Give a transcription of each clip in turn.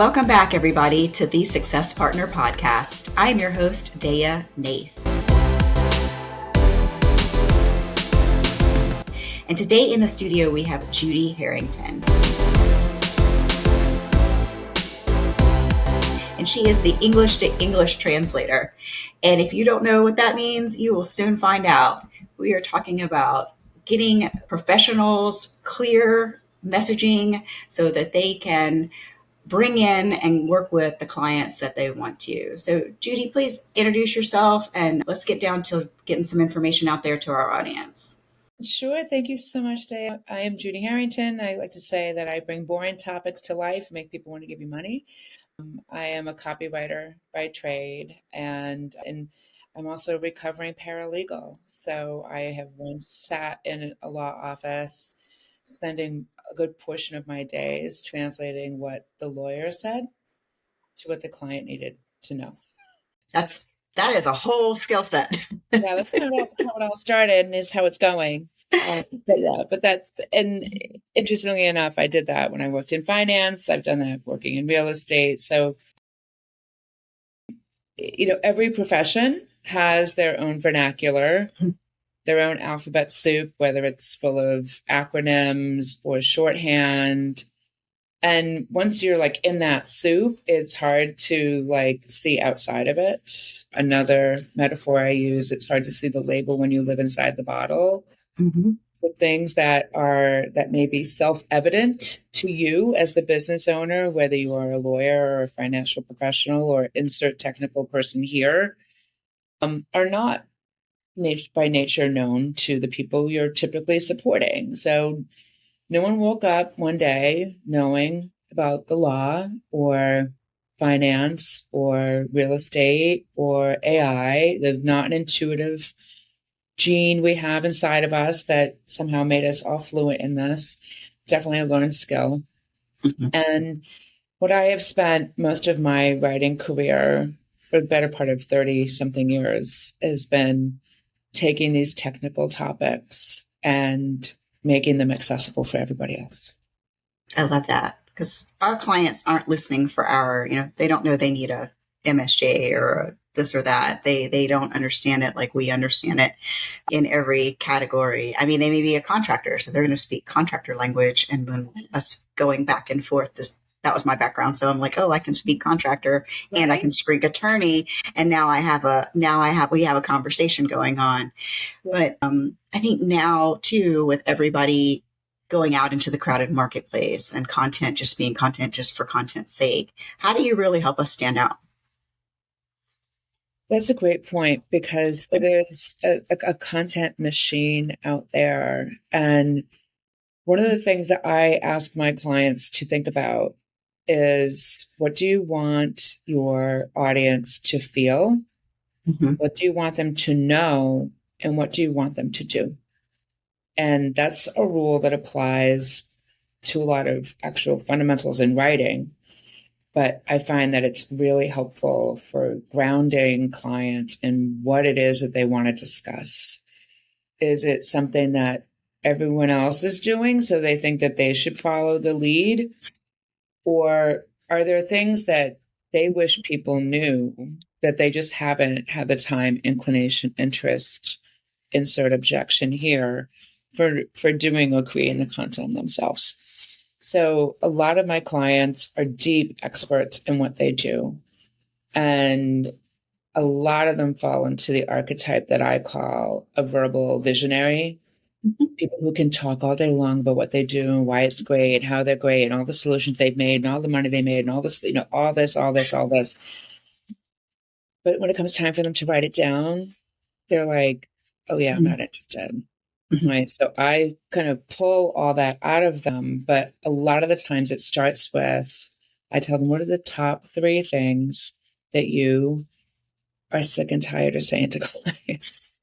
Welcome back, everybody, to the Success Partner Podcast. I'm your host, Daya Naef. And today in the studio, we have Judi Harrington. And she is the English to English translator. And if you don't know what that means, you will soon find out. We are talking about getting professionals clear messaging so that they can bring in and work with the clients that they want to. So Judi, please introduce yourself and let's get down to getting some information out there to our audience. Sure. Thank you so much, Daya. I am Judi Harrington. I like to say that I bring boring topics to life and make people want to give you money. I am a copywriter by trade, and I'm also a recovering paralegal. So I have once sat in a law office, spending a good portion of my days translating what the lawyer said to what the client needed to know. That is a whole skill set. Yeah, that's how it all started and is how it's going. And interestingly enough, I did that when I worked in finance. I've done that working in real estate. So, every profession has their own vernacular, their own alphabet soup, whether it's full of acronyms or shorthand. And once you're in that soup, it's hard to see outside of it. Another metaphor I use, it's hard to see the label when you live inside the bottle. Mm-hmm. So things that may be self-evident to you as the business owner, whether you are a lawyer or a financial professional or insert technical person here, are not by nature known to the people you're typically supporting. So no one woke up one day knowing about the law or finance or real estate or AI. There's not an intuitive gene we have inside of us that somehow made us all fluent in this. Definitely a learned skill. Mm-hmm. And what I have spent most of my writing career, for the better part of 30-something years, has been taking these technical topics and making them accessible for everybody else. I love that because our clients aren't listening for they don't know they need a MSJ or a this or that. They don't understand it like we understand it in every category. I mean, they may be a contractor, so they're going to speak contractor language. And when us going back and forth, that was my background. So I'm like, oh, I can speak contractor and I can speak attorney. And now we have a conversation going on. But I think now too, with everybody going out into the crowded marketplace and content just being content just for content's sake, how do you really help us stand out? That's a great point because there's a content machine out there. And one of the things that I ask my clients to think about is, what do you want your audience to feel? Mm-hmm. What do you want them to know? And what do you want them to do? And that's a rule that applies to a lot of actual fundamentals in writing. But I find that it's really helpful for grounding clients in what it is that they want to discuss. Is it something that everyone else is doing, so they think that they should follow the lead? Or are there things that they wish people knew that they just haven't had the time, inclination, interest, insert objection here, for doing or creating the content themselves? So a lot of my clients are deep experts in what they do. And a lot of them fall into the archetype that I call a verbal visionary. Mm-hmm. People who can talk all day long about what they do and why it's great and how they're great and all the solutions they've made and all the money they made and all this, all this. But when it comes time for them to write it down, they're like, oh yeah, I'm not interested. Right. So I kind of pull all that out of them. But a lot of the times it starts with, I tell them, what are the top 3 things that you are sick and tired of saying to clients?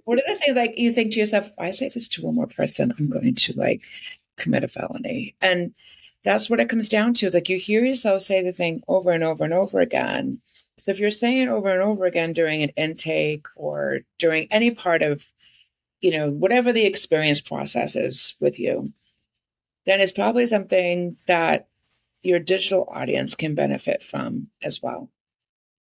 What are the things you think to yourself, if I say this to one more person, I'm going to commit a felony. And that's what it comes down to. It's you hear yourself say the thing over and over and over again. So if you're saying it over and over again during an intake or during any part of whatever the experience process is with you, then it's probably something that your digital audience can benefit from as well.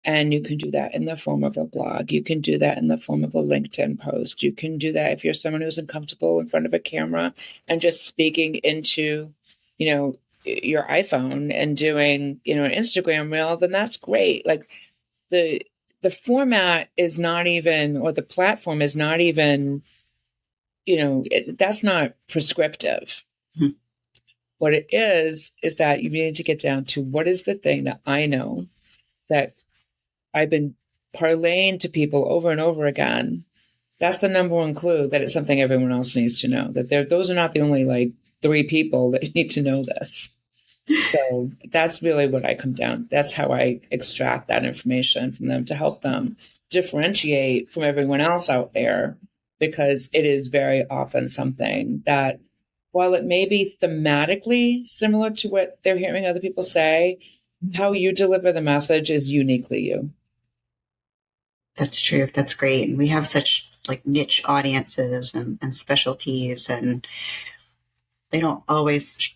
And you can do that in the form of a blog. You can do that in the form of a LinkedIn post. You can do that if you're someone who's uncomfortable in front of a camera and just speaking into, your iPhone and doing, an Instagram reel, then that's great. Like the format is not even, or the platform is not even, that's not prescriptive. Mm-hmm. What it is that you need to get down to what is the thing that I know that I've been parlaying to people over and over again. That's the number one clue that it's something everyone else needs to know, that those are not the only like 3 people that need to know this. So that's really what I come down. That's how I extract that information from them to help them differentiate from everyone else out there, because it is very often something that, while it may be thematically similar to what they're hearing other people say, how you deliver the message is uniquely you. That's true. That's great. And we have such like niche audiences and specialties, and they don't always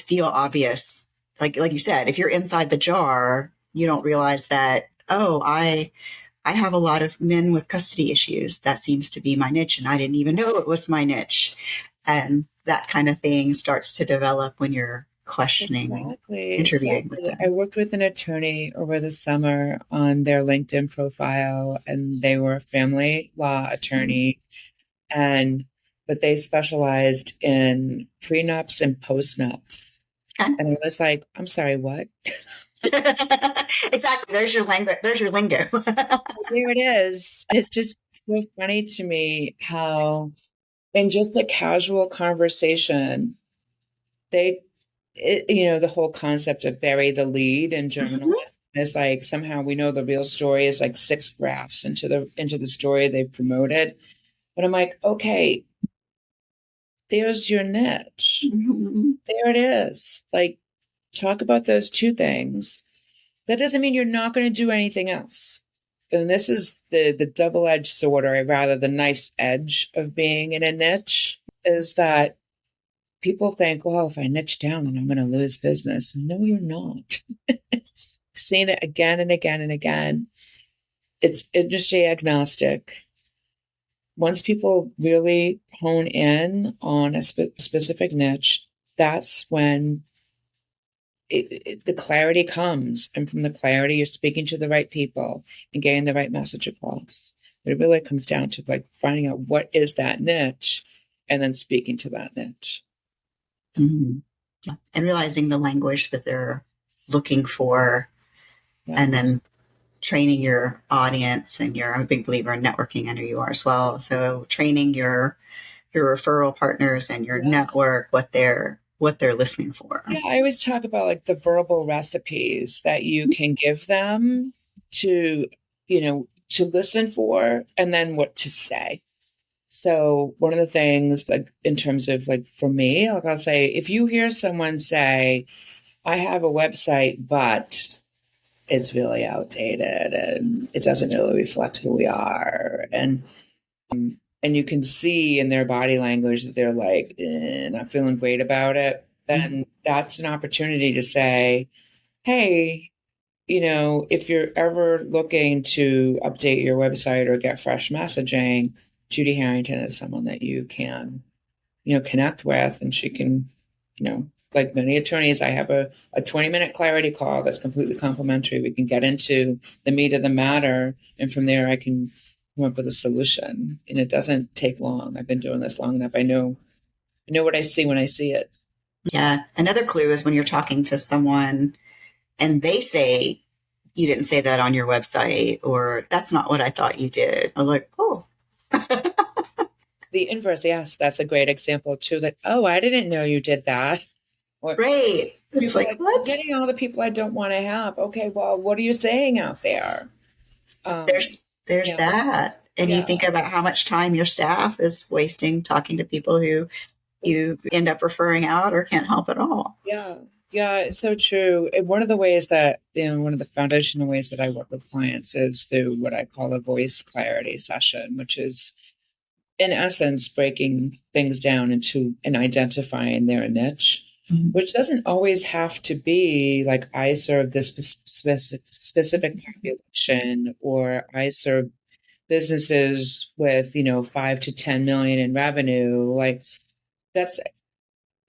feel obvious. Like you said, if you're inside the jar, you don't realize that, oh, I have a lot of men with custody issues. That seems to be my niche, and I didn't even know it was my niche. And that kind of thing starts to develop when you're questioning, interviewing with them. I worked with an attorney over the summer on their LinkedIn profile, and they were a family law attorney, but they specialized in prenups and postnups. Okay. And I was like, I'm sorry, what? Exactly. There's your language. There's your lingo. There it is. It's just so funny to me how in just a casual conversation, the whole concept of bury the lead in journalism is like, somehow we know the real story is like 6 graphs into the story they promoted. But I'm like, okay, there's your niche. Mm-hmm. There it is. Like, talk about those 2 things. That doesn't mean you're not going to do anything else. And this is the double-edged sword, or rather the knife's edge of being in a niche, is that people think, well, if I niche down, then I'm going to lose business. No, you're not. Seen it again and again and again. It's industry agnostic. Once people really hone in on a specific niche, that's when the clarity comes. And from the clarity, you're speaking to the right people and getting the right message across. But it really comes down to like finding out what is that niche and then speaking to that niche. Mm-hmm. And realizing the language that they're looking for, and then training your audience. And I'm a big believer in networking. I know you are as well. So training your referral partners and your network, what they're listening for. Yeah, I always talk about like the verbal recipes that you can give them to listen for, and then what to say. So one of the things, like in terms of like for me, like I'll say, if you hear someone say, I have a website, but it's really outdated and it doesn't really reflect who we are, and you can see in their body language that they're like, not feeling great about it, then that's an opportunity to say, hey, if you're ever looking to update your website or get fresh messaging, Judi Harrington is someone that you can, connect with, and she can, like many attorneys, I have a 20-minute clarity call that's completely complimentary. We can get into the meat of the matter, and from there I can come up with a solution. And it doesn't take long. I've been doing this long enough. I know what I see when I see it. Yeah. Another clue is when you're talking to someone and they say, you didn't say that on your website, or that's not what I thought you did. I'm like, oh. The inverse, yes, that's a great example too. That, oh, I didn't know you did that. Or, right. It's like, what? Getting all the people I don't want to have. Okay, well, what are you saying out there? There's that. And you think about how much time your staff is wasting talking to people who you end up referring out or can't help at all. Yeah, it's so true. And one of the ways that, one of the foundational ways that I work with clients is through what I call a voice clarity session, which is, in essence, breaking things down into and identifying their niche. which doesn't always have to be like I serve this specific population, or I serve businesses with, 5 to 10 million in revenue. Like that's,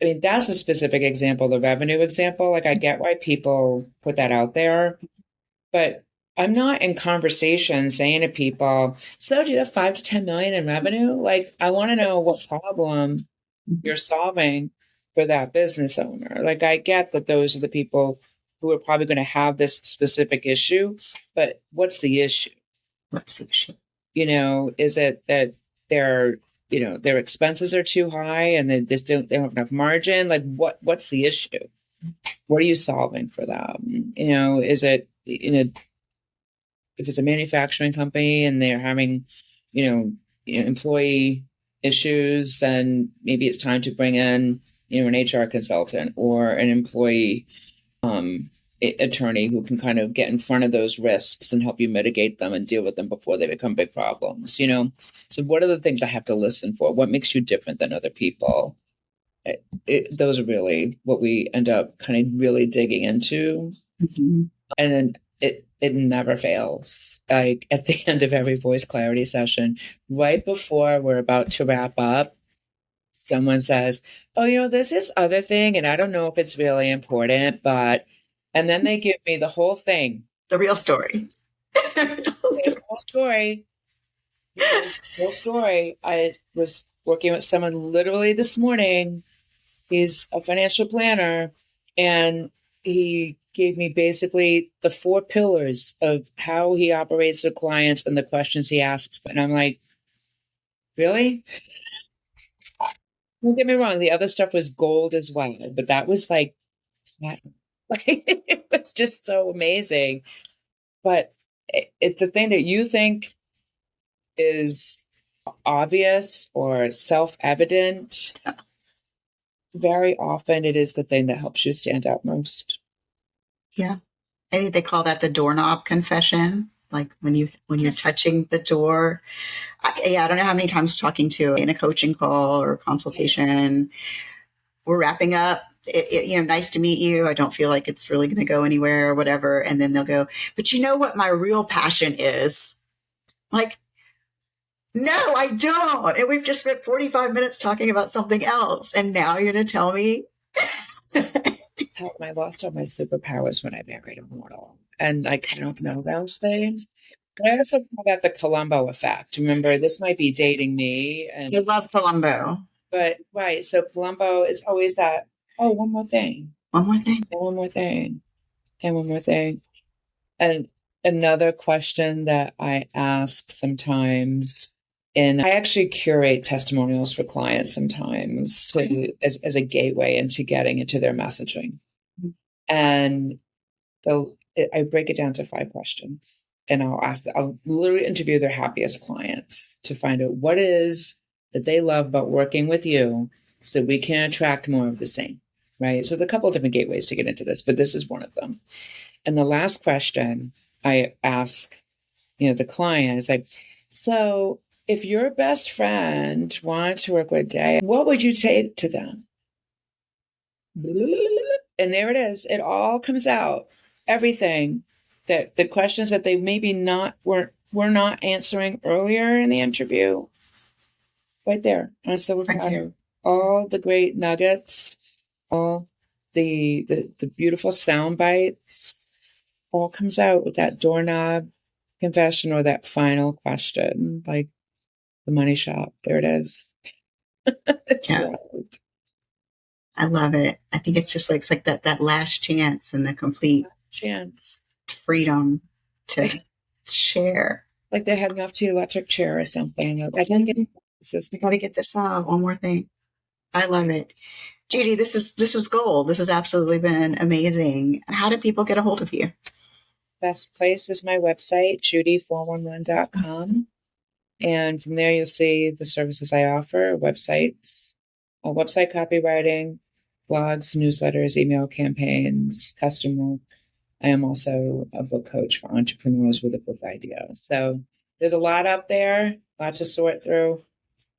I mean, that's a specific example, the revenue example. Like I get why people put that out there, but I'm not in conversation saying to people, so do you have 5 to 10 million in revenue? Like I want to know what problem you're solving for that business owner. Like I get that those are the people who are probably going to have this specific issue, but what's the issue? What's the issue? Is it that their, their expenses are too high and they don't have enough margin? Like what's the issue? What are you solving for them? Is it, if it's a manufacturing company and they're having, employee issues, then maybe it's time to bring in, an HR consultant or an employee attorney who can kind of get in front of those risks and help you mitigate them and deal with them before they become big problems. So what are the things I have to listen for? What makes you different than other people? Those are really what we end up kind of really digging into. Mm-hmm. And then it never fails. Like at the end of every voice clarity session, right before we're about to wrap up, someone says, oh, there's this other thing, and I don't know if it's really important, but, and then they give me the whole thing. The real story. The whole story. The whole story. I was working with someone literally this morning. He's a financial planner, and he gave me basically the 4 pillars of how he operates with clients and the questions he asks. And I'm like, really? Don't get me wrong. The other stuff was gold as well, but that was like it was just so amazing. But it's the thing that you think is obvious or self-evident. Very often it is the thing that helps you stand out most. Yeah. I think they call that the doorknob confession. Like when you're touching the door. I don't know how many times talking to in a coaching call or consultation, we're wrapping up. Nice to meet you. I don't feel like it's really going to go anywhere or whatever. And then they'll go, but you know what my real passion is? Like, no, I don't. And we've just spent 45 minutes talking about something else. And now you're going to tell me. I lost all my superpowers when I married a mortal. And I don't know those things. But I also call that the Columbo effect. Remember, this might be dating me. And You love Columbo. But right. So Columbo is always that, oh, one more thing. One more thing. And one more thing. And one more thing. And another question that I ask sometimes, and I actually curate testimonials for clients sometimes as a gateway into getting into their messaging. Mm-hmm. And so I break it down to 5 questions, and I'll literally interview their happiest clients to find out what it is that they love about working with you so we can attract more of the same, right? So there's a couple of different gateways to get into this, but this is one of them. And the last question I ask, the client is like, so if your best friend wanted to work with Daya, what would you say to them? And there it is. It all comes out. Everything that the questions that they maybe were not answering earlier in the interview, right there on a silver platter. All the great nuggets, all the beautiful sound bites, all comes out with that doorknob confession or that final question, like the money shot. There it is. It's wild. I love it. I think it's just like, it's like that last chance and the complete chance, freedom to share. Like they're heading off to the electric chair or something. I gotta get this out. One more thing. I love it. Judi, this is gold. This has absolutely been amazing. How do people get a hold of you? Best place is my website, judi411.com. And from there, you'll see the services I offer, website copywriting, blogs, newsletters, email campaigns, custom work. I am also a book coach for entrepreneurs with a book idea. So there's a lot up there, a lot to sort through.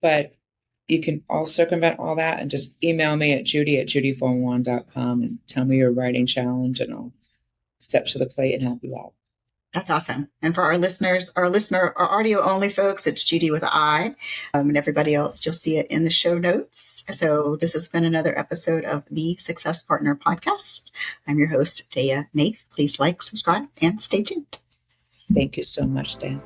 But you can all circumvent all that and just email me at judy@judyforwan.com and tell me your writing challenge, and I'll step to the plate and help you out. That's awesome. And for our listeners, our audio only folks, it's Judi with an I, and everybody else, you'll see it in the show notes. So this has been another episode of the Success Partner Podcast. I'm your host, Daya Naef. Please like, subscribe, and stay tuned. Thank you so much, Dan.